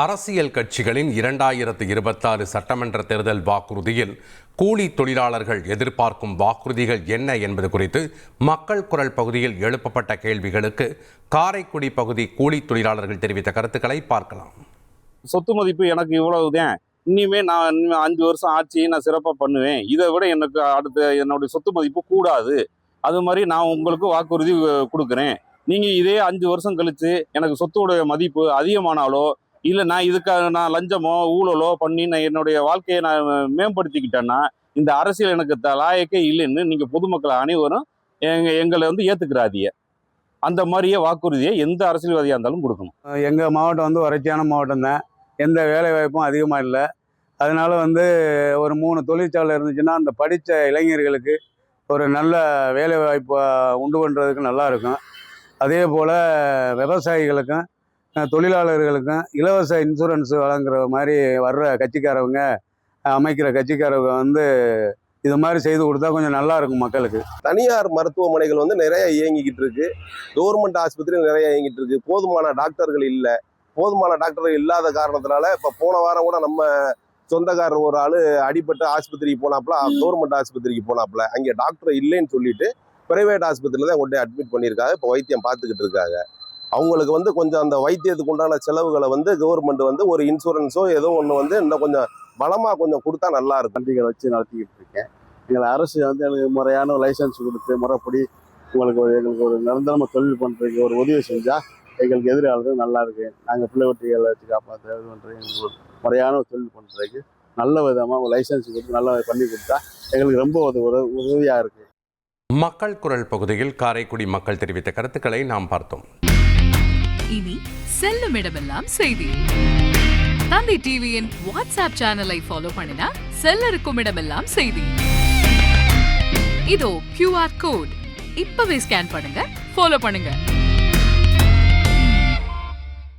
அரசியல் கட்சிகளின் 2026 சட்டமன்ற தேர்தல் வாக்குறுதியில் கூலி தொழிலாளர்கள் எதிர்பார்க்கும் வாக்குறுதிகள் என்ன என்பது குறித்து மக்கள் குரல் பகுதியில் எழுப்பப்பட்ட கேள்விகளுக்கு காரைக்குடி பகுதி கூலி தொழிலாளர்கள் தெரிவித்த கருத்துக்களை பார்க்கலாம். சொத்து மதிப்பு எனக்கு இவ்வளவுதான், இனிமே நான் 5 வருஷம் ஆட்சி நான் சிறப்பாக பண்ணுவேன், இதை விட எனக்கு அடுத்த என்னுடைய சொத்து மதிப்பு கூடாது, அது மாதிரி நான் உங்களுக்கு வாக்குறுதி கொடுக்குறேன். நீங்கள் இதே 5 வருஷம் கழித்து எனக்கு சொத்துடைய மதிப்பு அதிகமானாலோ இல்லை நான் இதுக்காக நான் லஞ்சமோ ஊழலோ பண்ணி நான் என்னுடைய வாழ்க்கையை நான் மேம்படுத்திக்கிட்டேன்னா இந்த அரசியல் எனக்கு லாயக்கே இல்லைன்னு நீங்கள் பொதுமக்கள் அனைவரும் எங்களை ஏற்றுக்கிறாதீங்க. அந்த மாதிரியே வாக்குறுதியை எந்த அரசியல்வாதியாக இருந்தாலும் கொடுக்கணும். எங்கள் மாவட்டம் வறட்சியான மாவட்டம் தான், எந்த வேலை வாய்ப்பும் அதிகமாக இல்லை. அதனால ஒரு 3 தொழிற்சாலை இருந்துச்சுன்னா அந்த படித்த இளைஞர்களுக்கு ஒரு நல்ல வேலை வாய்ப்பை உண்டு பண்ணுறதுக்கு நல்லா இருக்கும். அதே போல் விவசாயிகளுக்கும் தொழிலாளர்களுக்கும் இலவச இன்சூரன்ஸ் வழங்குற மாதிரி வர்ற கட்சிக்காரவங்க அமைக்கிற கட்சிக்காரவங்க இது மாதிரி செய்து கொடுத்தா கொஞ்சம் நல்லா இருக்கும் மக்களுக்கு. தனியார் மருத்துவமனைகள் நிறைய இயங்கிக்கிட்டு இருக்கு, கவர்மெண்ட் ஆஸ்பத்திரி நிறைய இயங்கிட்டு இருக்கு. போதுமான டாக்டர்கள் இல்லை. போதுமான டாக்டர்கள் இல்லாத காரணத்தினால இப்போ போன வாரம் கூட நம்ம சொந்தக்காரர் ஒரு ஆள் அடிபட்டு ஆஸ்பத்திரிக்கு போனாப்புல, கவர்மெண்ட் ஆஸ்பத்திரிக்கு போனாப்புல, அங்கே டாக்டர் இல்லைன்னு சொல்லிட்டு பிரைவேட் ஆஸ்பத்திரியில் தான் கொண்டு போய் அட்மிட் பண்ணியிருக்காங்க. இப்போ வைத்தியம் பார்த்துக்கிட்டு இருக்காங்க. அவங்களுக்கு கொஞ்சம் அந்த வைத்தியத்துக்கு உண்டான செலவுகளை கவர்மெண்ட் ஒரு இன்சூரன்ஸோ ஏதோ ஒன்று இன்னும் கொஞ்சம் பலமாக கொஞ்சம் கொடுத்தா நல்லா இருக்கும். வண்டிகளை வச்சு நடத்திக்கிட்டு இருக்கேன். எங்களை அரசு எனக்கு முறையான லைசன்ஸ் கொடுத்து முறைப்படி எங்களுக்கு ஒரு நிரந்தரமாக தொழில் பண்ணுறதுக்கு ஒரு உதவி செஞ்சால் எங்களுக்கு எதிராளர்கள் நல்லா இருக்கு. நாங்கள் பிள்ளை வெட்டிகளை வச்சு காப்பாற்ற இது பண்ணுறது எங்களுக்கு ஒரு முறையான தொழில் பண்ணுறதுக்கு நல்ல விதமாக லைசன்ஸ் கொடுத்து நல்லா பண்ணி கொடுத்தா எங்களுக்கு ரொம்ப உதவியாக இருக்குது. மக்கள் குரல் பகுதியில் காரைக்குடி மக்கள் தெரிவித்த கருத்துக்களை நாம் பார்த்தோம். இனி செல்லும் இடமெல்லாம் செய்தி. தந்தை டிவியின் வாட்ஸ்அப் சேனலை ஃபாலோ பண்ணினா செல்ல இருக்கும் இடமெல்லாம் செய்தி. இதோ QR கோட் இப்பவே ஸ்கேன் பண்ணுங்க, ஃபாலோ பண்ணுங்க.